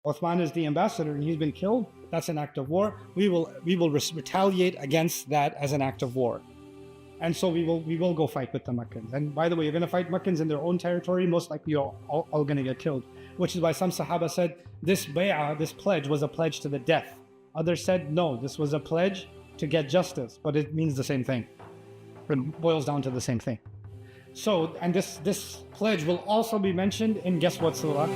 Uthman is the ambassador and he's been killed. That's an act of war. We will retaliate against that as an act of war. And so we will go fight with the Meccans. And by the way, you're going to fight Meccans in their own territory. Most likely you're all going to get killed. Which is why some Sahaba said this bay'ah, this pledge, was a pledge to the death. Others said no, this was a pledge to get justice. But it means the same thing. It boils down to the same thing. So, and this pledge will also be mentioned in guess what surah?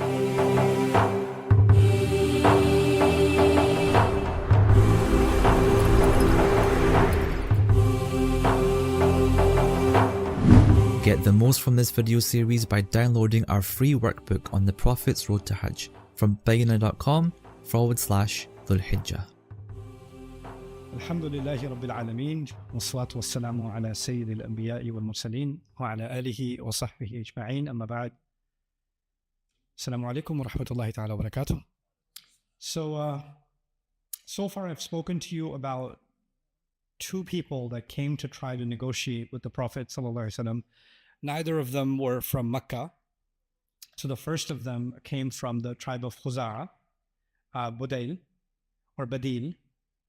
Get the most from this video series by downloading our free workbook on the Prophet's Road to Hajj from bayyinah.com/dhul-hijjah. Alhamdulillahi Rabbil Alameen, wassalatu wassalamu ala sayyidil anbiya'i wal mursaleen, wa ala alihi wa sahbihi ajma'een, amma ba'd. Assalamu alaikum wa rahmatullahi ta'ala wa barakatuh. So far I've spoken to you about two people that came to try to negotiate with the Prophet sallallahu alaihi wasallam. Neither of them were from Mecca. So the first of them came from the tribe of Khuza'a, Budail or Badil.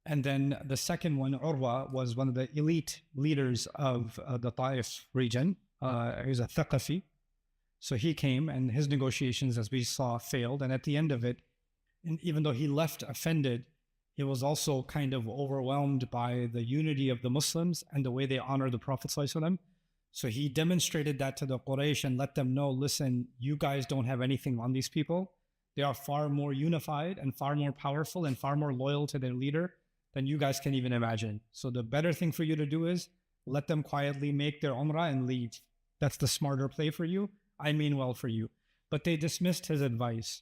And then the second one, Urwa, was one of the elite leaders of the Taif region. He was a Thaqafi. So he came and his negotiations, as we saw, failed. And at the end of it, and even though he left offended, he was also kind of overwhelmed by the unity of the Muslims and the way they honor the Prophet ﷺ. So he demonstrated that to the Quraysh and let them know, listen, you guys don't have anything on these people. They are far more unified and far more powerful and far more loyal to their leader than you guys can even imagine. So the better thing for you to do is let them quietly make their umrah and leave. That's the smarter play for you. I mean well for you. But they dismissed his advice.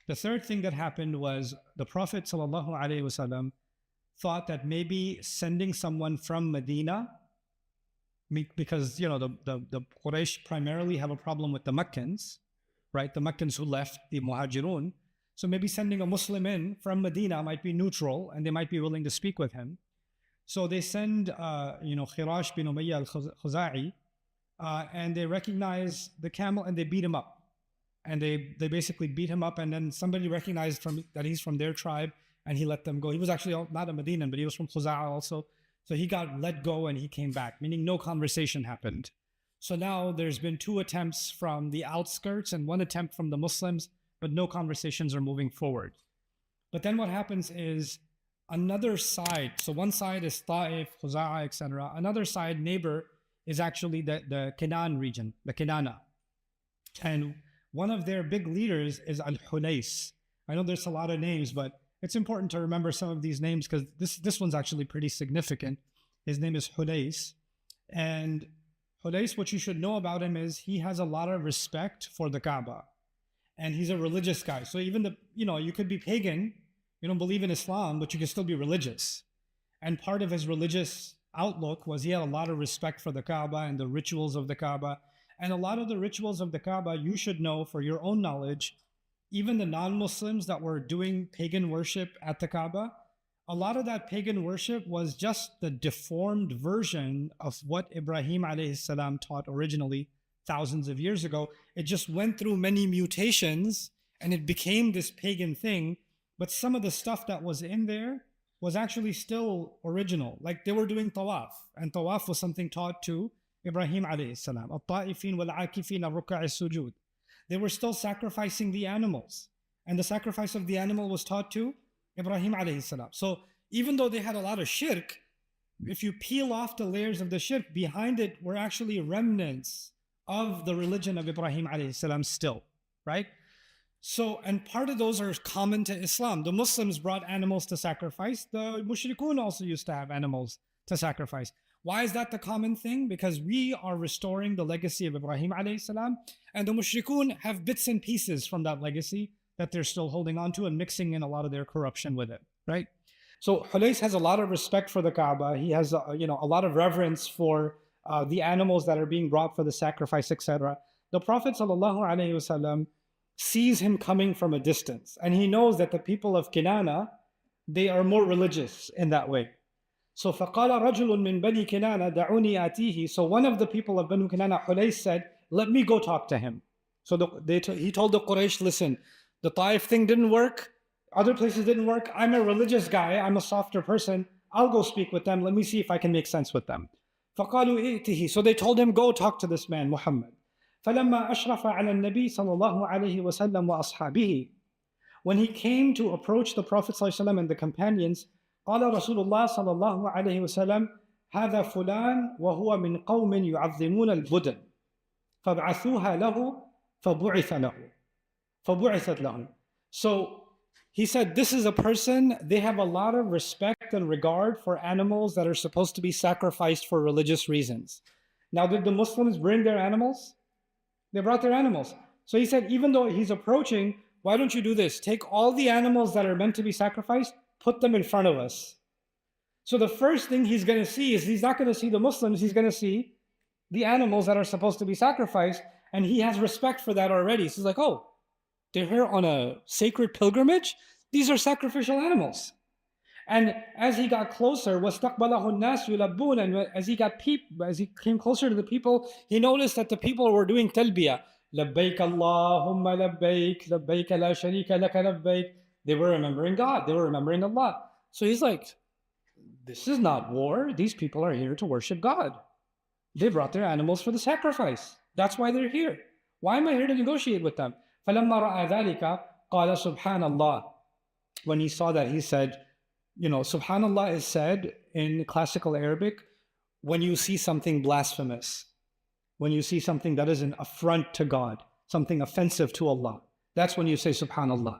The third thing that happened was the Prophet ﷺ thought that maybe sending someone from Medina, because you know the Quraysh primarily have a problem with the Meccans, right? The Meccans who left, the Muhajirun. So maybe sending a Muslim in from Medina might be neutral and they might be willing to speak with him. So they send Khirash bin Umayyah al-Khuza'i and they recognize the camel and they beat him up. And they basically beat him up, and then somebody recognized that he's from their tribe and he let them go. He was actually not a Medinan, but he was from Khuza'a also. So he got let go and he came back, meaning no conversation happened. So now there's been two attempts from the outskirts and one attempt from the Muslims, but no conversations are moving forward. But then what happens is another side, so one side is Ta'if, Khuza'a, etc. Another side, neighbor, is actually the Kinaan region, the Kinana. And one of their big leaders is Al-Hulais. I know there's a lot of names, but it's important to remember some of these names because this one's actually pretty significant. His name is Hulais. And Hulais, what you should know about him is he has a lot of respect for the Kaaba. And he's a religious guy. So even you could be pagan, you don't believe in Islam, but you can still be religious. And part of his religious outlook was he had a lot of respect for the Kaaba and the rituals of the Kaaba. And a lot of the rituals of the Kaaba, you should know for your own knowledge, even the non-Muslims that were doing pagan worship at the Kaaba, a lot of that pagan worship was just the deformed version of what Ibrahim alayhi salam taught originally thousands of years ago. It just went through many mutations and it became this pagan thing. But some of the stuff that was in there was actually still original. Like they were doing tawaf, and tawaf was something taught to Ibrahim alayhi salam. At-ta'ifin wal-akifin ar-ruka' as-sujud. They were still sacrificing the animals. And the sacrifice of the animal was taught to Ibrahim alayhi salam. So even though they had a lot of shirk, if you peel off the layers of the shirk, behind it were actually remnants of the religion of Ibrahim alayhi salam still, right? So, and part of those are common to Islam. The Muslims brought animals to sacrifice. The mushrikun also used to have animals to sacrifice. Why is that the common thing? Because we are restoring the legacy of Ibrahim alayhi salam, and the mushrikun have bits and pieces from that legacy that they're still holding on to and mixing in a lot of their corruption with it, right? So Hulais has a lot of respect for the Kaaba. He has a lot of reverence for the animals that are being brought for the sacrifice, etc. The Prophet ﷺ sees him coming from a distance, and he knows that the people of Kinana, they are more religious in that way. So فَقَالَ رَجُلٌ مِّن بَنِي كِنَانَ دَعُونِي آتِيهِ. So one of the people of Banu Kinana, Hulais, said, let me go talk to him. So he told the Quraysh, listen, The Taif thing didn't work. Other places didn't work. I'm a religious guy. I'm a softer person. I'll go speak with them. Let me see if I can make sense with them. فَقَالُوا ائْتِهِ. So they told him, go talk to this man, Muhammad. فَلَمَّا أَشْرَفَ عَلَى النَّبِي صَلَّى اللَّهُ عَلَيْهِ وَسَلَّمَ وَأَصْحَابِهِ. When he came to approach the Prophet ﷺ and the companions, قال رسول الله صلى الله عليه وسلم هذا فلان وهو من قوم يعظمون البدن فابعثوها له فبعثت له. So he said, this is a person, they have a lot of respect and regard for animals that are supposed to be sacrificed for religious reasons. Now, did the Muslims bring their animals? They brought their animals. So he said, even though he's approaching, why don't you do this? Take all the animals that are meant to be sacrificed, put them in front of us. So the first thing he's going to see is he's not going to see the Muslims, he's going to see the animals that are supposed to be sacrificed, and he has respect for that already. So he's like, oh, they're here on a sacred pilgrimage? These are sacrificial animals. And as he got closer, وَاسْتَقْبَلَهُ النَّاسُ يُلَبُّونَ, and as he came closer to the people, he noticed that the people were doing talbiyah. لَبَّيْكَ اللَّهُمَّ لَبَّيْكَ لَبَّيْكَ لَا شَرِيكَ لَكَ لَبَّيْكَ. They were remembering God. They were remembering Allah. So he's like, this is not war. These people are here to worship God. They brought their animals for the sacrifice. That's why they're here. Why am I here to negotiate with them? فَلَمَّا رَأَى ذَلِكَ قَالَ سُبْحَانَ اللَّهِ. When he saw that, he said, you know, Subhanallah is said in classical Arabic when you see something blasphemous, when you see something that is an affront to God, something offensive to Allah. That's when you say Subhanallah.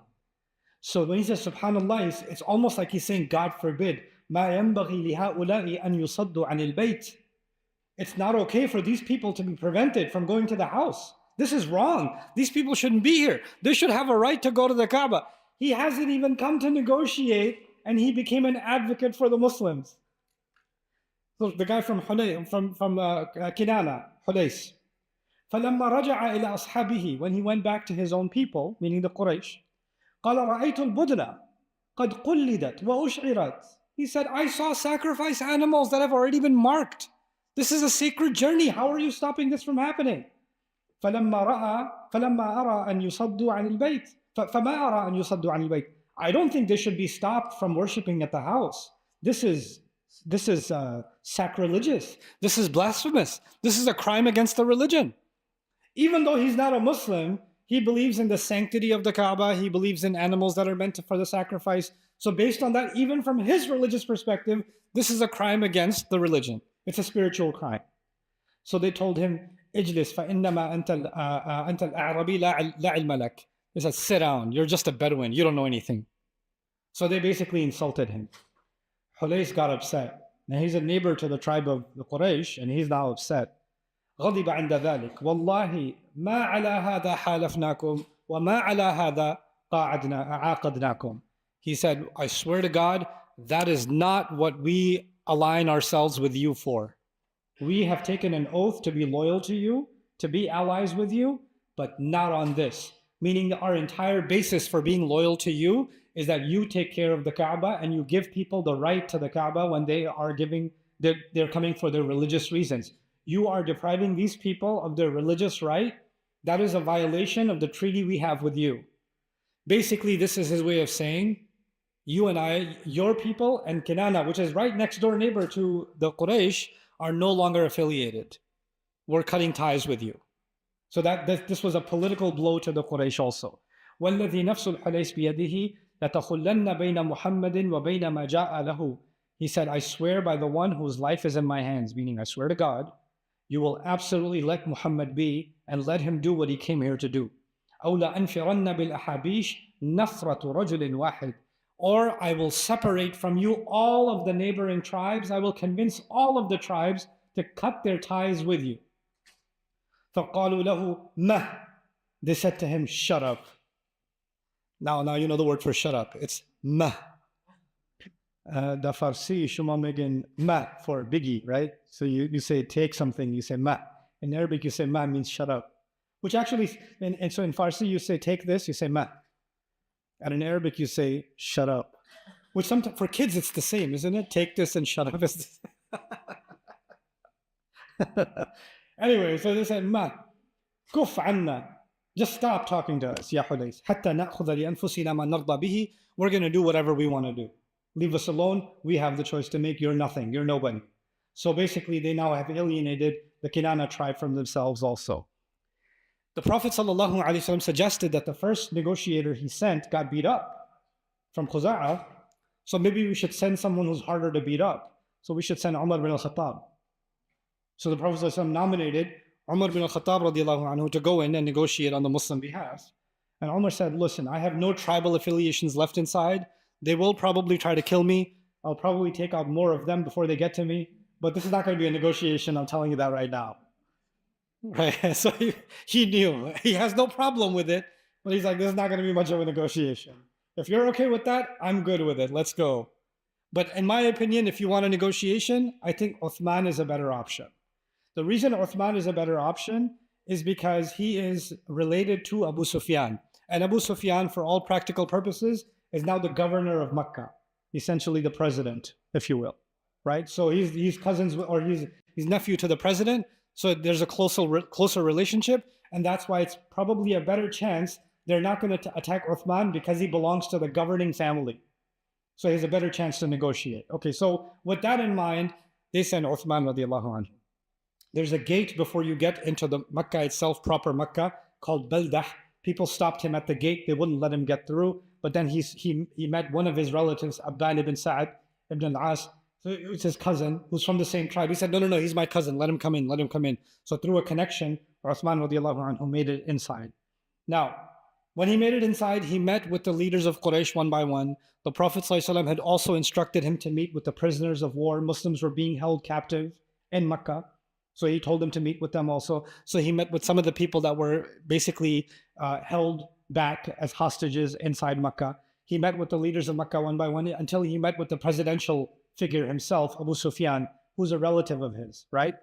So when he says Subhanallah, it's almost like he's saying, God forbid, مَا يَنْبَغِي لِهَؤُلَاءِ أَنْ يُصَدُّوا عَنِ الْبَيْتِ. It's not okay for these people to be prevented from going to the house. This is wrong. These people shouldn't be here. They should have a right to go to the Kaaba. He hasn't even come to negotiate, and he became an advocate for the Muslims. So the guy from Kinana, Hudais. فَلَمَّا رَجَعَ إِلَى أَصْحَابِهِ. When he went back to his own people, meaning the Quraysh, قَالَ رَأَيْتُ الْبُدْنَ قَدْ قُلِّدَتْ وَأُشْعِرَتْ. He said, I saw sacrifice animals that have already been marked. This is a sacred journey. How are you stopping this from happening? فَلَمَّا أَرَى أَنْ يُصَدُّوا عَنِ الْبَيْتِ فَمَا أَرَى أَنْ يُصَدُّوا عَنِ الْبَيْتِ. I don't think they should be stopped from worshiping at the house. This is sacrilegious. This is blasphemous. This is a crime against the religion. Even though he's not a Muslim, he believes in the sanctity of the Kaaba. He believes in animals that are meant for the sacrifice. So based on that, even from his religious perspective, this is a crime against the religion. It's a spiritual crime. So they told him, اجلس فإنما أنت الأعرابي لا علم لك. They said, sit down. You're just a Bedouin. You don't know anything. So they basically insulted him. Hudais got upset. Now he's a neighbor to the tribe of the Quraysh, and he's now upset. غضب عند ذلك والله ما على هذا حالفناكم وما على هذا عاقدناكم. He said, I swear to God, that is not what we align ourselves with you for. We have taken an oath to be loyal to you, to be allies with you, but not on this. Meaning that our entire basis for being loyal to you is that you take care of the Kaaba and you give people the right to the Kaaba when they are they're coming for their religious reasons. You are depriving these people of their religious right. That is a violation of the treaty we have with you. Basically, this is his way of saying, you and I, your people and Kinana, which is right next door neighbor to the Quraysh, are no longer affiliated. We're cutting ties with you. So this was a political blow to the Quraysh also. وَالَّذِي نَفْسُ الْحُلَيْسِ بِيَدِهِ لَتَخُلَّنَّ بَيْنَ مُحَمَّدٍ وَبَيْنَ مَا جَاءَ لَهُ. He said, I swear by the one whose life is in my hands, meaning I swear to God, you will absolutely let Muhammad be and let him do what he came here to do. أَوْ لَأَنْفِرَنَّ بِالْأَحَابِيشِ نَفْرَةُ رَجُلٍ وَاحِدٍ. Or I will separate from you all of the neighboring tribes. I will convince all of the tribes to cut their ties with you. فَقَالُوا لَهُ مَهْ. They said to him, shut up. Now you know the word for shut up. It's mah. The Farsi, Shuma Megan, ma for biggie, right? So you say take something, you say ma. In Arabic, you say ma means shut up. Which actually, and so in Farsi, you say take this, you say ma. And in Arabic, you say shut up. Which sometimes, for kids, it's the same, isn't it? Take this and shut up. Anyway, so they said ma. Kuf anna. just stop talking to us, Ya Hudayth. حَتَّى نَأْخُذَ لِأَنفُسِنَا مَا نَرْضَى بِهِ. We're going to do whatever we want to do. Leave us alone. We have the choice to make. You're nothing. You're nobody. So basically, they now have alienated the Kinana tribe from themselves also. The Prophet ﷺ suggested that the first negotiator he sent got beat up from Khuza'ah. So maybe we should send someone who's harder to beat up. So we should send Umar bin al-Khattab. So the Prophet ﷺ nominated Umar bin al-Khattab radiallahu anhu to go in and negotiate on the Muslim behalf. And Umar said, listen, I have no tribal affiliations left inside. They will probably try to kill me. I'll probably take out more of them before they get to me. But this is not going to be a negotiation. I'm telling you that right now. Right? So he knew. He has no problem with it. But he's like, this is not going to be much of a negotiation. If you're okay with that, I'm good with it. Let's go. But in my opinion, if you want a negotiation, I think Uthman is a better option. The reason Uthman is a better option is because he is related to Abu Sufyan. And Abu Sufyan, for all practical purposes, is now the governor of Mecca, essentially the president, if you will, right? So he's cousins, or he's nephew to the president. So there's a closer relationship, and that's why it's probably a better chance they're not going to attack Uthman because he belongs to the governing family. So he has a better chance to negotiate. Okay, so with that in mind, they send Uthman radiallahu anhu. There's a gate before you get into the Mecca itself, proper Mecca, called Baldah. People stopped him at the gate. They wouldn't let him get through. But then he met one of his relatives, Abdan ibn Sa'ad ibn al-As. So it's his cousin who's from the same tribe. He said, no, he's my cousin. Let him come in, let him come in. So through a connection, Uthman radiallahu anhu made it inside. Now, when he made it inside, he met with the leaders of Quraysh one by one. The Prophet ﷺ had also instructed him to meet with the prisoners of war. Muslims were being held captive in Mecca. So he told him to meet with them also. So he met with some of the people that were basically held back as hostages inside Mecca. He met with the leaders of Mecca one by one until he met with the presidential figure himself, Abu Sufyan, who's a relative of his, right?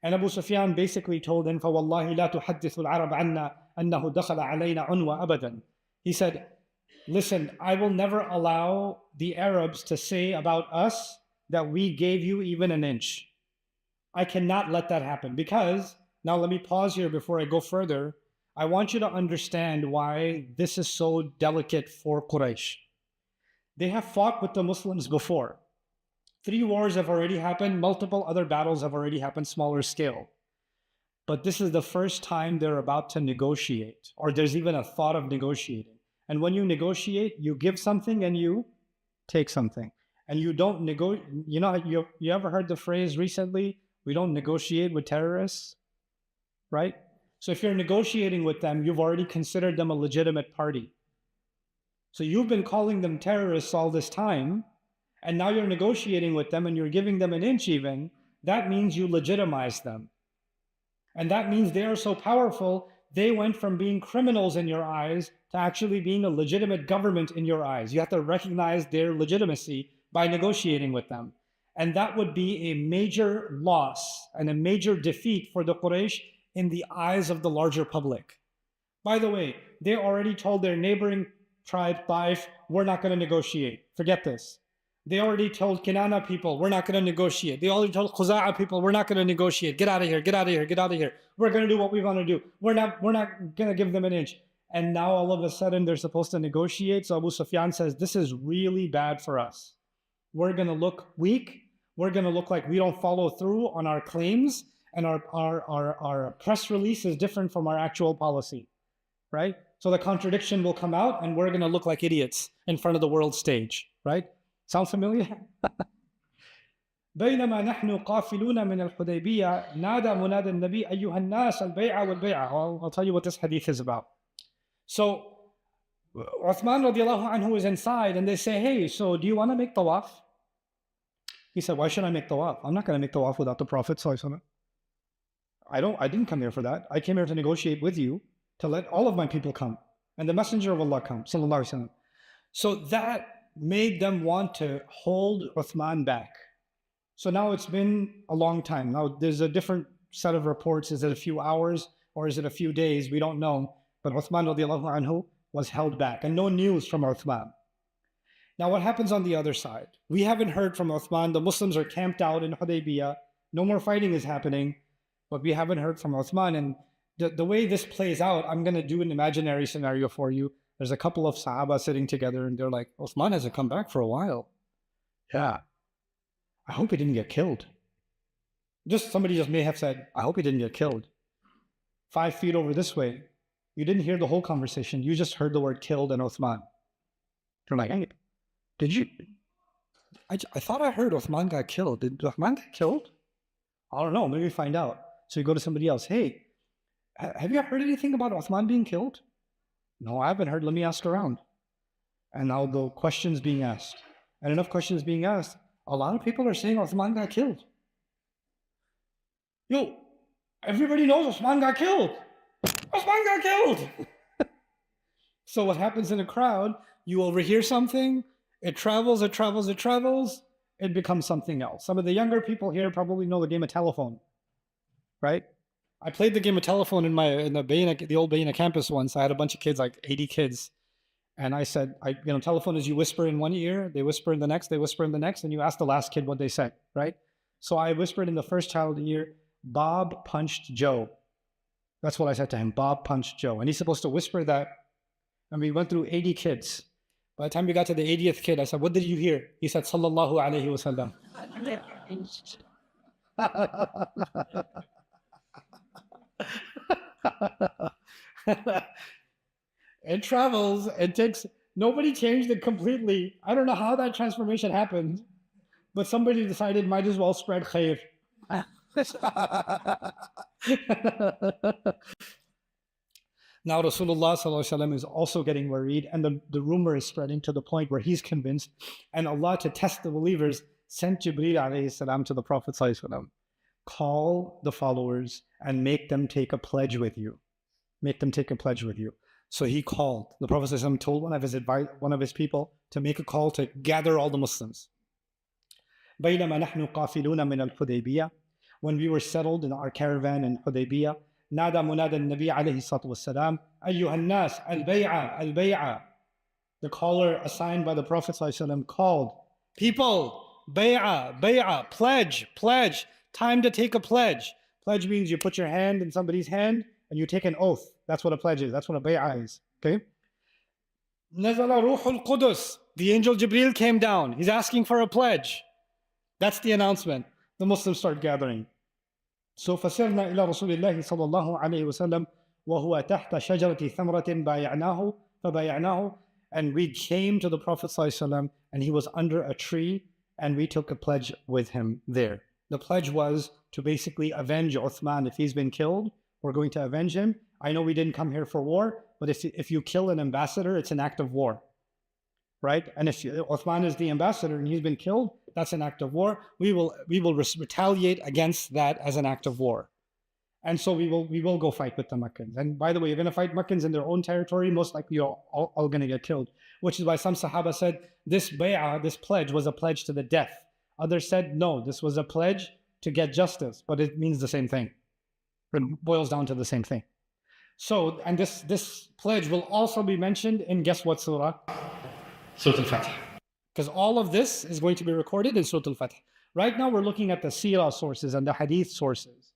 And Abu Sufyan basically told him, فَوَاللَّهِ لَا تُحَدِّثُ الْعَرَبَ عَنَّا أَنَّهُ دَخَلَ عَلَيْنَا عُنْوَ أَبَدًا. He said, listen, I will never allow the Arabs to say about us that we gave you even an inch. I cannot let that happen, because, now let me pause here before I go further. I want you to understand why this is so delicate for Quraysh. They have fought with the Muslims before. 3 wars have already happened. Multiple other battles have already happened, smaller scale. But this is the first time they're about to negotiate, or there's even a thought of negotiating. And when you negotiate, you give something and you take something. And you don't negotiate. You know, you ever heard the phrase recently, we don't negotiate with terrorists, right? So if you're negotiating with them, you've already considered them a legitimate party. So you've been calling them terrorists all this time, and now you're negotiating with them and you're giving them an inch even. That means you legitimize them. And that means they are so powerful, they went from being criminals in your eyes to actually being a legitimate government in your eyes. You have to recognize their legitimacy by negotiating with them. And that would be a major loss and a major defeat for the Quraysh in the eyes of the larger public. By the way, they already told their neighboring tribe, Taif, we're not going to negotiate. Forget this. They already told Kinana people, we're not going to negotiate. They already told Khuza'ah people, we're not going to negotiate. Get out of here, get out of here, get out of here. We're going to do what we want to do. We're not going to give them an inch. And now all of a sudden they're supposed to negotiate. So Abu Sufyan says, this is really bad for us. We're going to look weak. We're going to look like we don't follow through on our claims. And our press release is different from our actual policy, right? So the contradiction will come out and we're going to look like idiots in front of the world stage, right? Sound familiar? بينما نحن قافلون من الحديبية نادى منادى النبي أيها الناس البيعة والبيعة. I'll tell you what this hadith is about. So Uthman radiallahu anhu is inside and they say, hey, so do you want to make tawaf? He said, why should I make tawaf? I'm not going to make tawaf without the Prophet. I didn't come here for that. I came here to negotiate with you to let all of my people come and the Messenger of Allah come, sallallahu alaihi wasallam. So that made them want to hold Uthman back. So now it's been a long time. Now there's a different set of reports. Is it a few hours or is it a few days? We don't know. But Uthman radiallahu anhu was held back and no news from Uthman. Now what happens on the other side? We haven't heard from Uthman. The Muslims are camped out in Hudaibiyyah. No more fighting is happening, but we haven't heard from Uthman. And the way this plays out, I'm going to do an imaginary scenario for you. There's a couple of Sahaba sitting together and they're like, Uthman hasn't come back for a while. Yeah. I hope he didn't get killed. Somebody just may have said, I hope he didn't get killed. 5 feet over this way, you didn't hear the whole conversation. You just heard the word killed and Uthman. You're like, hey, did you? I thought I heard Uthman got killed. Did Uthman get killed? I don't know. Maybe find out. So you go to somebody else. Hey, have you heard anything about Uthman being killed? No, I haven't heard. Let me ask around. And now the questions being asked. And enough questions being asked. A lot of people are saying Uthman got killed. Yo, everybody knows Uthman got killed. Uthman got killed. So what happens in a crowd, you overhear something, it travels, it travels, it travels, it becomes something else. Some of the younger people here probably know the game of telephone, right? I played the game of telephone in the old Bayyinah campus once. I had a bunch of kids, like 80 kids. And I said, telephone is you whisper in one ear, they whisper in the next, they whisper in the next, and you ask the last kid what they said, right? So I whispered in the first child ear, Bob punched Joe. That's what I said to him, Bob punched Joe. And he's supposed to whisper that. And we went through 80 kids. By the time we got to the 80th kid, I said, what did you hear? He said, Sallallahu Alaihi Wasallam. It travels, it takes, nobody changed it completely. I don't know how that transformation happened, but somebody decided might as well spread khair. Now Rasulullah ﷺ is also getting worried, and the rumor is spreading to the point where he's convinced, and Allah, to test the believers, sent Jibreel alayhi salam to the Prophet ﷺ. Call the followers and make them take a pledge with you. Make them take a pledge with you. So he called. The Prophet ﷺ told one of his people to make a call to gather all the Muslims. بَيْنَمَا نَحْنُ قَافِلُونَ مِنَ الْحُدَيْبِيَّةِ. When we were settled in our caravan in Hudaibiyyah, نادى منادى النبي عليه الصلاة والسلام أيها الناس البيعة البيعة. The caller assigned by the Prophet ﷺ called, people, bay'ah, bay'ah, pledge, pledge, time to take a pledge. Pledge means you put your hand in somebody's hand and you take an oath. That's what a pledge is. That's what a bay'ah is. Okay? نزل روح القدس. The angel Jibreel came down. He's asking for a pledge. That's the announcement. The Muslims start gathering. So فسرنا إلى رسول الله صلى الله عليه وسلم وهو تحت شجرة ثمرة بايعناه فبايعناه. And we came to the Prophet ﷺ and he was under a tree and we took a pledge with him there. The pledge was to basically avenge Uthman. If he's been killed, we're going to avenge him. I know we didn't come here for war, but if you kill an ambassador, it's an act of war. Right? And if Uthman is the ambassador and he's been killed, that's an act of war. We will retaliate against that as an act of war. And so we will go fight with the Meccans. And by the way, you're going to fight Meccans in their own territory, most likely you're all going to get killed. Which is why some Sahaba said this bay'ah, this pledge, was a pledge to the death. Others said no, this was a pledge to get justice, but it means the same thing. It boils down to the same thing. So, and this pledge will also be mentioned in, guess what surah? Surah Al-Fatih. Because all of this is going to be recorded in Surah Al-Fatih. Right now we're looking at the seerah sources and the hadith sources.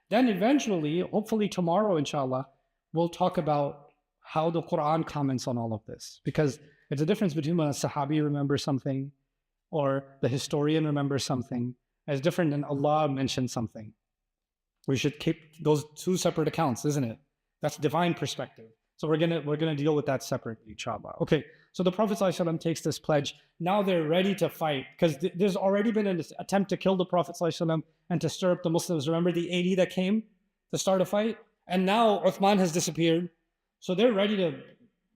Then eventually, hopefully tomorrow inshallah, we'll talk about how the Quran comments on all of this. Because there's a difference between when a Sahabi remembers something or the historian remembers something. It's different than Allah mentioned something. We should keep those two separate accounts, isn't it? That's divine perspective. So we're gonna deal with that separately, inshallah. Okay, so the Prophet ﷺ takes this pledge. Now they're ready to fight because there's already been an attempt to kill the Prophet ﷺ and to stir up the Muslims. Remember the 80 that came to start a fight? And now Uthman has disappeared. So they're ready to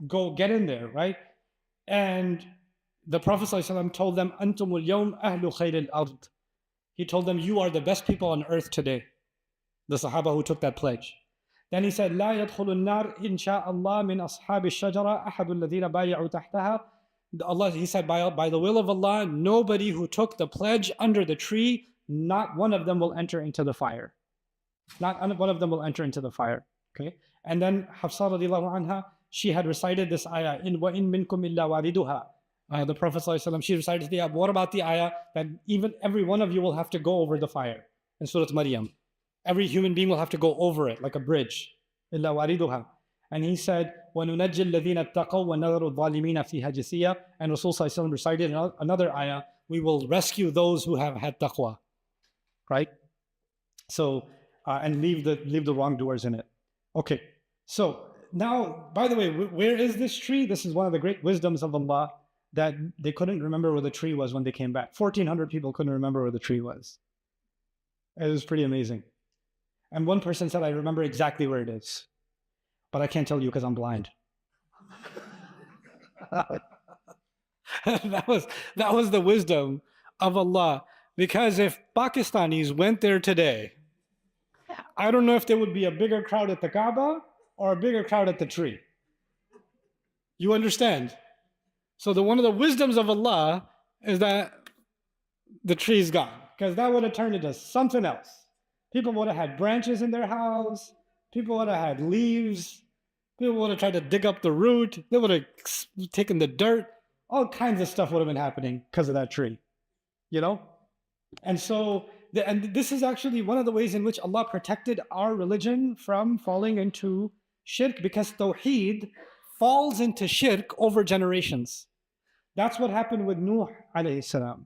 go get in there, right? And the Prophet ﷺ told them, Antumul yawm ahlu khayril ard. He told them, you are the best people on earth today. The Sahaba who took that pledge. Then he said, لا يدخل النار إن شاء الله من أصحاب الشجرة أحد الذين بايعوا تحتها. Allah, he said, by the will of Allah, nobody who took the pledge under the tree, not one of them will enter into the fire. Not one of them will enter into the fire. Okay. And then Hafsa radiallahu anha, she had recited this ayah, in wa in minkum illa wariduha. The Prophet ﷺ, she recited the ayah. What about the ayah that every one of you will have to go over the fire in Surah Maryam? Every human being will have to go over it like a bridge. إِلَّا وَارِدُهَا. And he said, وَنُنَجِّي الَّذِينَ اتَّقَوْا وَنَذَرُ الظَّالِمِينَ فِيهَا جِثِيًّا. And Rasul Sallallahu Alaihi Wasallam recited another ayah, we will rescue those who have had taqwa. Right? So, and leave the wrongdoers in it. Okay. So, now, by the way, where is this tree? This is one of the great wisdoms of Allah, that they couldn't remember where the tree was when they came back. 1,400 people couldn't remember where the tree was. It was pretty amazing. And one person said, I remember exactly where it is, but I can't tell you because I'm blind. that was the wisdom of Allah. Because if Pakistanis went there today, I don't know if there would be a bigger crowd at the Kaaba or a bigger crowd at the tree. You understand? So one of the wisdoms of Allah is that the tree's gone, because that would have turned into something else. People would have had branches in their house. People would have had leaves. People would have tried to dig up the root. They would have taken the dirt. All kinds of stuff would have been happening because of that tree. You know? And so, and this is actually one of the ways in which Allah protected our religion from falling into shirk, because Tawheed falls into shirk over generations. That's what happened with Nuh alayhi salam.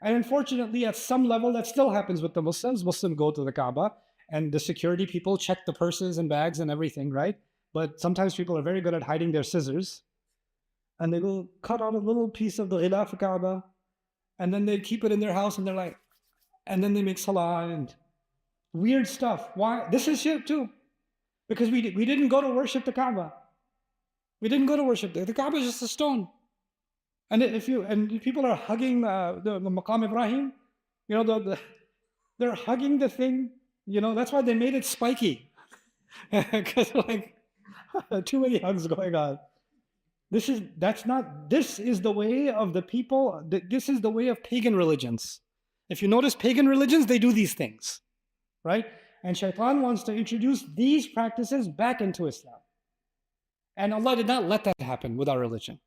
And unfortunately, at some level, that still happens with the Muslims. Muslims go to the Kaaba, and the security people check the purses and bags and everything, right? But sometimes people are very good at hiding their scissors. And they will cut out a little piece of the ghilaf Kaaba, and then they keep it in their house, and they're like, and then they make salah and weird stuff. Why? This is shirk too. Because we didn't go to worship the Kaaba. We didn't go to worship. The Kaaba is just a stone. And if people are hugging the Maqam Ibrahim, you know, they're hugging the thing, you know, that's why they made it spiky. Because like too many hugs going on. This is the way of the people, this is the way of pagan religions. If you notice pagan religions, they do these things, right? And Shaitan wants to introduce these practices back into Islam. And Allah did not let that happen with our religion.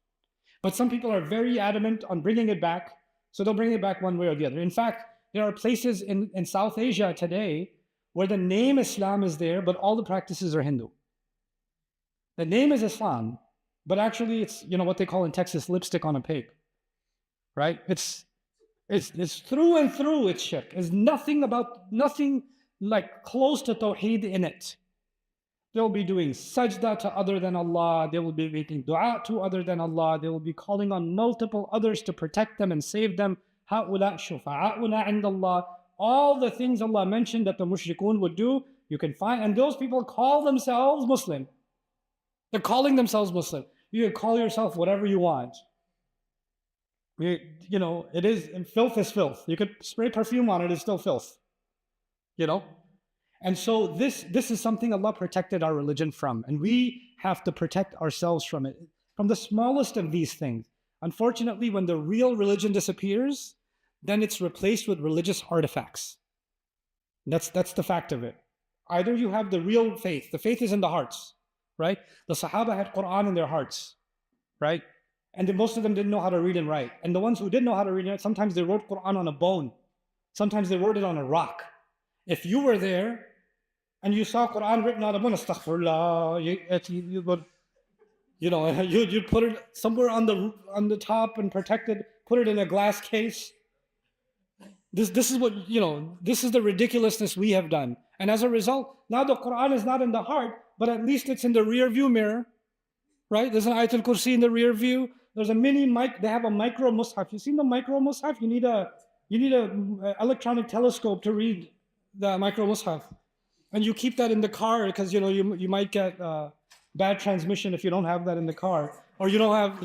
But some people are very adamant on bringing it back, so they'll bring it back one way or the other. In fact, there are places in South Asia today where the name Islam is there, but all the practices are Hindu. The name is Islam, but actually it's, you know, what they call in Texas, lipstick on a pig, right? It's through and through, it's shirk. There's nothing like close to Tawheed in it. They'll be doing sajda to other than Allah. They will be making dua to other than Allah. They will be calling on multiple others to protect them and save them. هَؤُلَاء شُفَعَاؤُنَا عِنْدَ اللَّهِ. All the things Allah mentioned that the mushrikun would do, you can find. And those people call themselves Muslim. They're calling themselves Muslim. You can call yourself whatever you want. You know, it is, filth is filth. You could spray perfume on it, it's still filth. You know? And so this is something Allah protected our religion from, and we have to protect ourselves from it, from the smallest of these things. Unfortunately, when the real religion disappears, then it's replaced with religious artifacts. That's the fact of it. Either you have the real faith. The faith is in the hearts, right? The Sahaba had Quran in their hearts, right? And most of them didn't know how to read and write. And the ones who did know how to read and write, sometimes they wrote Quran on a bone. Sometimes they wrote it on a rock. If you were there and you saw Quran written on a bone, astaghfirullah, you'd put it somewhere on the top and protect it, put it in a glass case. This is what, you know, this is the ridiculousness we have done. And as a result, now the Quran is not in the heart, but at least it's in the rear view mirror, right? There's an Ayatul Kursi in the rear view. There's a mini mic. They have a micro mushaf. You seen the micro mushaf? You need a electronic telescope to read the micro mushaf. And you keep that in the car because, you know, you might get bad transmission if you don't have that in the car, or you don't have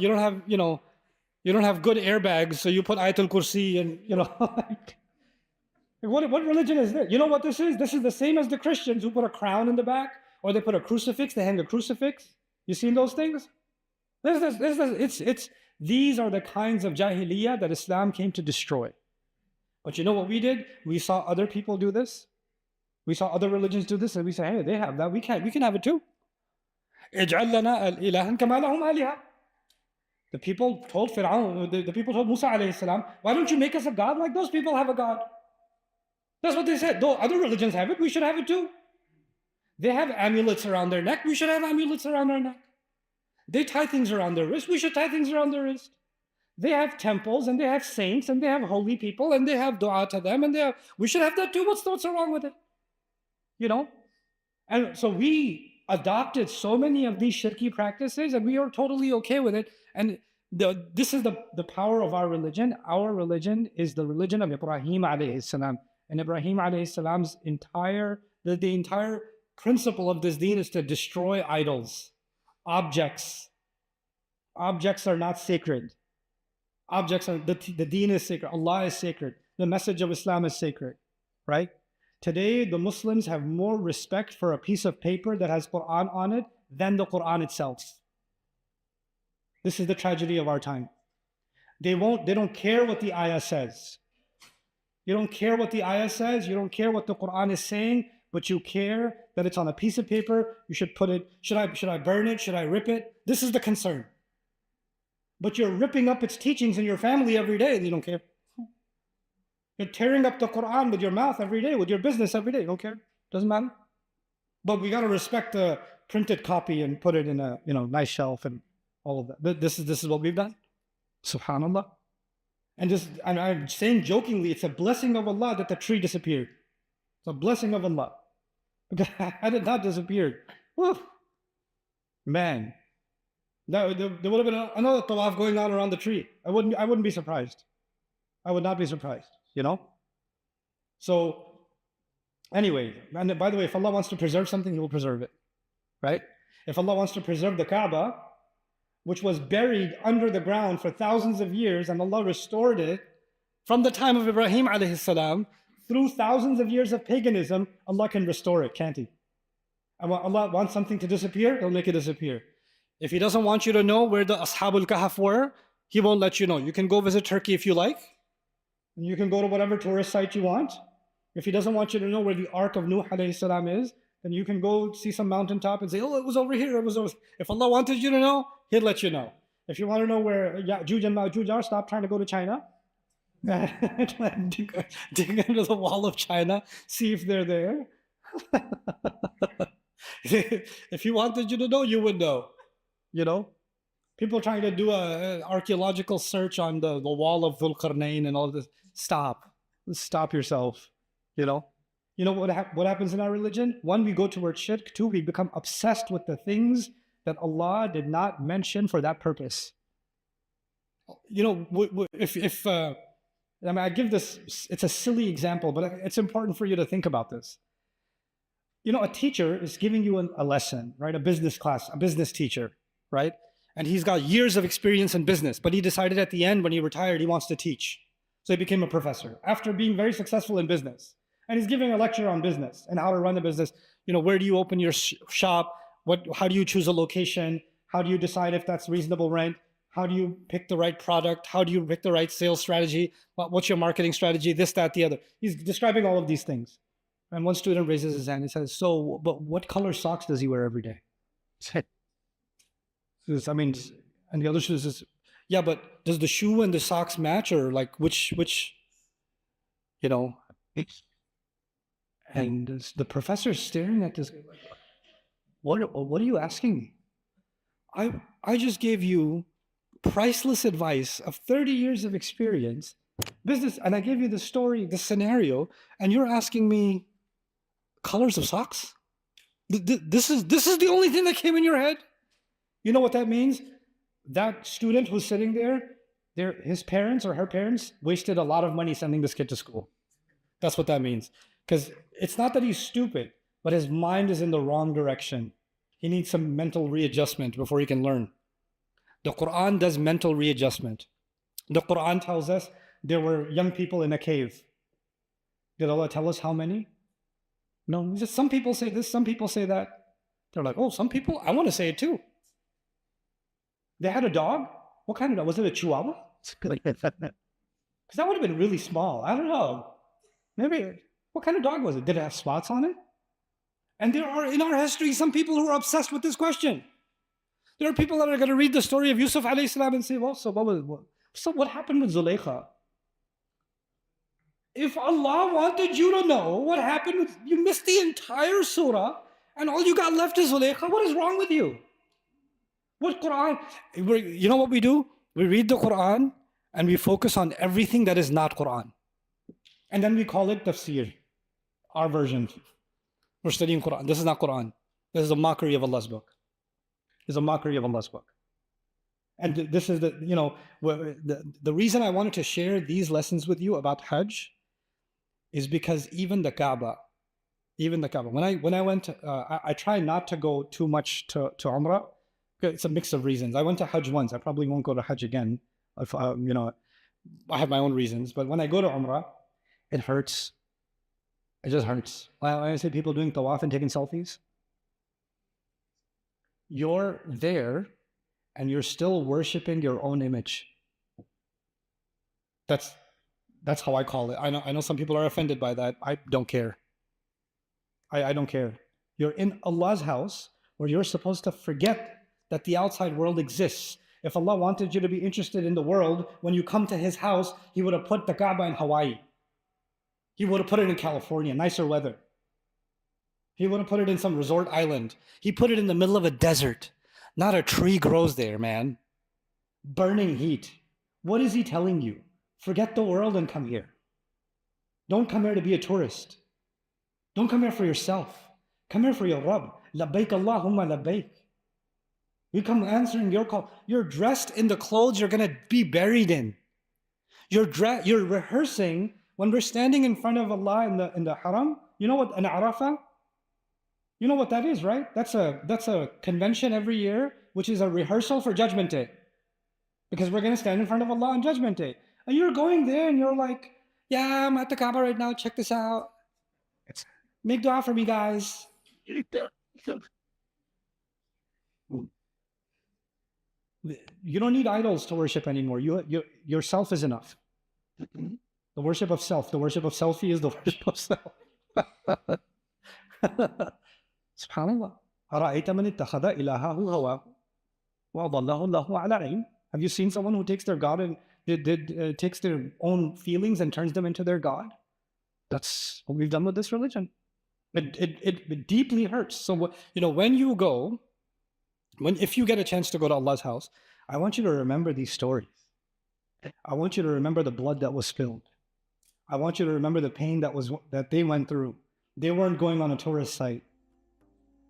good airbags, so you put Ayatul Kursi and, you know, what religion is this? You know what this is? This is the same as the Christians who put a crown in the back, or they put a crucifix, they hang a crucifix. You seen those things? These are the kinds of jahiliyyah that Islam came to destroy. But you know what we did? We saw other people do this. We saw other religions do this, and we say, hey, they have that. We can have it too. اجعل لنا إلها كما لهم آلهة. The people told Fir'aun, the people told Musa alayhi salam, why don't you make us a god like those people have a god? That's what they said. Though other religions have it, we should have it too. They have amulets around their neck. We should have amulets around our neck. They tie things around their wrist. We should tie things around their wrist. They have temples and they have saints and they have holy people and they have dua to them and we should have that too. What's wrong with it? You know? And so we adopted so many of these shirky practices and we are totally okay with it. And this is the power of our religion. Our religion is the religion of Ibrahim alayhi salam. And Ibrahim alayhi salam's the entire principle of this deen is to destroy idols, objects. Objects are not sacred. Objects are, the deen is sacred. Allah is sacred. The message of Islam is sacred, right? Today, the Muslims have more respect for a piece of paper that has Quran on it than the Quran itself. This is the tragedy of our time. They don't care what the ayah says. You don't care what the ayah says. You don't care what the Quran is saying, but you care that it's on a piece of paper. You should put it, should I burn it? Should I rip it? This is the concern. But you're ripping up its teachings in your family every day and you don't care. You're tearing up the Quran with your mouth every day, with your business every day. You don't care. Doesn't matter. But we got to respect the printed copy and put it in a nice shelf and all of that. This is what we've done. Subhanallah. And I'm saying jokingly, it's a blessing of Allah that the tree disappeared. It's a blessing of Allah. Had it not disappeared, whew, man, there would have been another tawaf going on around the tree. I wouldn't be surprised. I would not be surprised, So anyway, and by the way, if Allah wants to preserve something, He will preserve it, right? If Allah wants to preserve the Kaaba, which was buried under the ground for thousands of years, and Allah restored it from the time of Ibrahim alayhi salam, through thousands of years of paganism, Allah can restore it, can't He? And when Allah wants something to disappear, He'll make it disappear. If He doesn't want you to know where the Ashabul Kahf were, He won't let you know. You can go visit Turkey if you like, and you can go to whatever tourist site you want. If He doesn't want you to know where the Ark of Nuh alayhi salam is, then you can go see some mountaintop and say, oh, it was over here, it was over. If Allah wanted you to know, He'll let you know. If you want to know where Ya'juj and Ma'juj are, stop trying to go to China. dig into the wall of China, see if they're there. If He wanted you to know, you would know. People trying to do an archaeological search on the wall of Dhul Qarnayn and all this. Stop yourself. What happens in our religion? One, we go towards shirk. Two, we become obsessed with the things that Allah did not mention for that purpose. I give this, it's a silly example, but it's important for you to think about this. A teacher is giving you a lesson, right? A business class, a business teacher, right? And he's got years of experience in business, but he decided at the end when he retired, he wants to teach. So he became a professor after being very successful in business. And he's giving a lecture on business and how to run the business. Where do you open your shop? How do you choose a location? How do you decide if that's reasonable rent? How do you pick the right product? How do you pick the right sales strategy? What's your marketing strategy? This, that, the other. He's describing all of these things. And one student raises his hand and says, but what color socks does he wear every day? And the other student says, yeah, but does the shoe and the socks match, or like which? And the professor's staring at this. What are you asking me? I just gave you priceless advice of 30 years of experience, business, and I gave you the story, the scenario, and you're asking me colors of socks? This is the only thing that came in your head? You know what that means? That student who's sitting there, his parents or her parents wasted a lot of money sending this kid to school. That's what that means. Because it's not that he's stupid, but his mind is in the wrong direction. He needs some mental readjustment before he can learn. The Quran does mental readjustment. The Quran tells us there were young people in a cave. Did Allah tell us how many? No, just some people say this, some people say that. They're like, oh, some people, I want to say it too. They had a dog. What kind of dog? Was it a Chihuahua? Because that would have been really small. I don't know. Maybe, what kind of dog was it? Did it have spots on it? And there are, in our history, some people who are obsessed with this question. There are people that are going to read the story of Yusuf alayhi salam and say, well, so what happened with Zulaykha? If Allah wanted you to know what happened, you missed the entire surah, And all you got left is Zulaykha. What is wrong with you? What Quran? You know what we do? We read the Quran and we focus on everything that is not Quran. And then we call it tafsir, our version. We're studying Quran. This is not Quran. This is a mockery of Allah's book. This is a mockery of Allah's book. And this is the reason I wanted to share these lessons with you about Hajj is because even the Kaaba, when I went, I try not to go too much to Umrah. It's a mix of reasons. I went to Hajj once. I probably won't go to Hajj again. If I have my own reasons. But when I go to Umrah, it hurts. It just hurts. When I see people doing tawaf and taking selfies, you're there and you're still worshiping your own image. That's how I call it. I know some people are offended by that. I don't care. I don't care. You're in Allah's house where you're supposed to forget that the outside world exists. If Allah wanted you to be interested in the world, when you come to His house, He would have put the Kaaba in Hawaii. He would have put it in California, nicer weather. He would have put it in some resort island. He put it in the middle of a desert. Not a tree grows there, man. Burning heat. What is He telling you? Forget the world and come here. Don't come here to be a tourist. Don't come here for yourself. Come here for your Rabb. Labbaik Allahumma labbaik. You come answering your call. You're dressed in the clothes you're going to be buried in. You're rehearsing when we're standing in front of Allah in the haram. You know what an Arafah? You know what that is, right? That's a convention every year, which is a rehearsal for Judgment Day. Because we're going to stand in front of Allah on Judgment Day. And you're going there and you're like, yeah, I'm at the Kaaba right now. Check this out. Make dua for me, guys. You don't need idols to worship anymore. Yourself is enough. The worship of self. The worship of selfie is the worship of self. Subhanallah. Have you seen someone who takes their God and takes their own feelings and turns them into their God? That's what we've done with this religion. It deeply hurts. So when you go, if you get a chance to go to Allah's house, I want you to remember these stories. I want you to remember the blood that was spilled. I want you to remember the pain that they went through. They weren't going on a tourist site.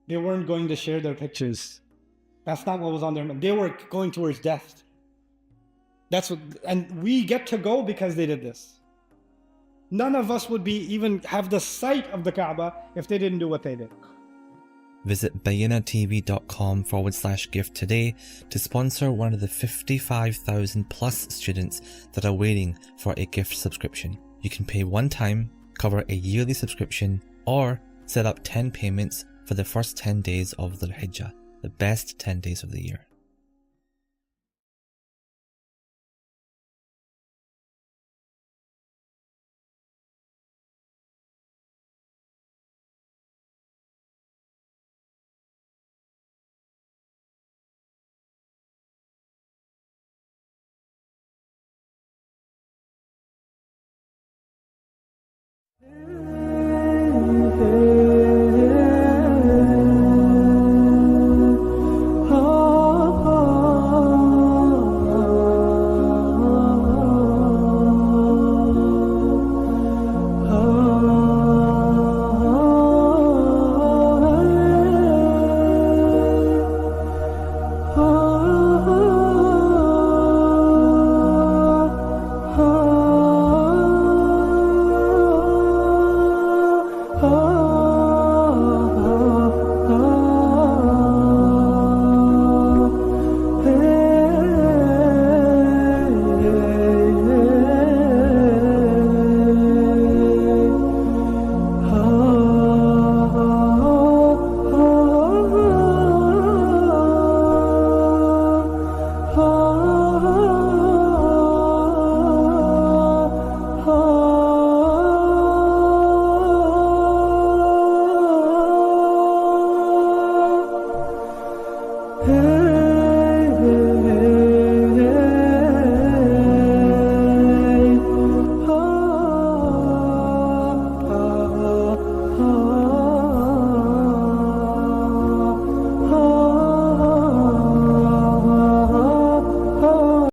They weren't going to share their pictures. That's not what was on their mind. They were going towards death. And we get to go because they did this. None of us would even have the sight of the Kaaba if they didn't do what they did. Visit bayyinahtv.com/gift today to sponsor one of the 55,000 plus students that are waiting for a gift subscription. You can pay one time, cover a yearly subscription, or set up 10 payments for the first 10 days of the Hajj, the best 10 days of the year.